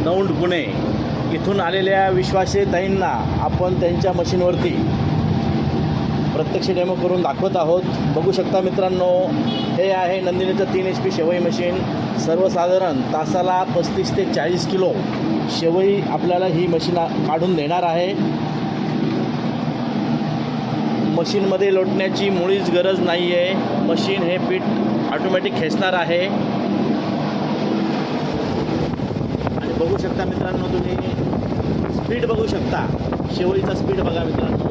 दौंड पुणे इथून आलेल्या विश्वासे ताईंना आपण त्यांच्या मशीनवरती प्रत्यक्ष डेमो करून दाखवत आहोत। बघू शकता मित्रांनो, हे आहे नंदिनीचं 3 HP शेवई मशीन। सर्वसाधारण तासाला 35 ते 40 किलो शेवई आपल्याला ही मशीन काढून देणार आहे। मशीनमध्ये लोटण्याची मुळीच गरज नाही आहे। मशीन हे पीठ ऑटोमॅटिक खेचणार आहे। आणि बघू शकता मित्रांनो, तुम्ही स्पीड बघू शकता, शेवईचा स्पीड बघा मित्रांनो,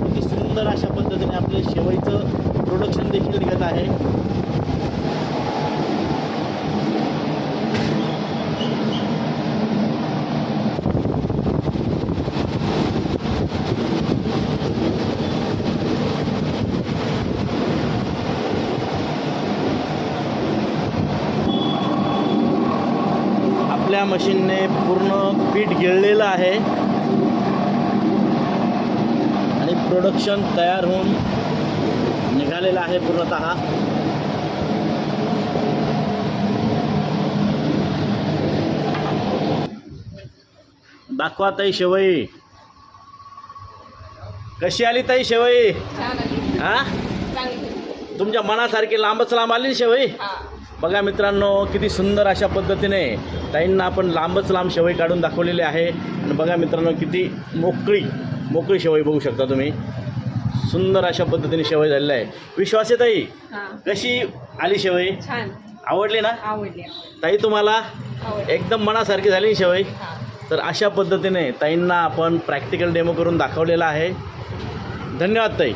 किती सुंदर अशा पद्धतीने आपले शेवईचं प्रोडक्शन देखील निघत आहे। आपल्या मशीनने पूर्ण पीठ गिळलेलं आहे आणि प्रोडक्शन तयार होऊन निघालेलं आहे पूर्णतः। दाखवा ताई शेवई कशी आली ताई शेवई? हा, तुमच्या मनासारखी लांबच लांब आली शेवई। बघा मित्रांनो, किती सुंदर अशा पद्धतीने ताईंना आपण लांबच लांब शेवई काढून दाखवलेली आहे। आणि बघा मित्रांनो, किती मोकळी शेवई बघू शकता तुम्ही। सुंदर अशा पद्धतीने शेवई झालेली आहे। विश्वासे ताई, कशी आली शेवई? छान, आवडली ना? आवडली ताई तुम्हाला? एकदम मनासारखी झाली शेवई। तर अशा पद्धतीने ताईंना आपण प्रॅक्टिकल डेमो करून दाखवलेला आहे। धन्यवाद ताई।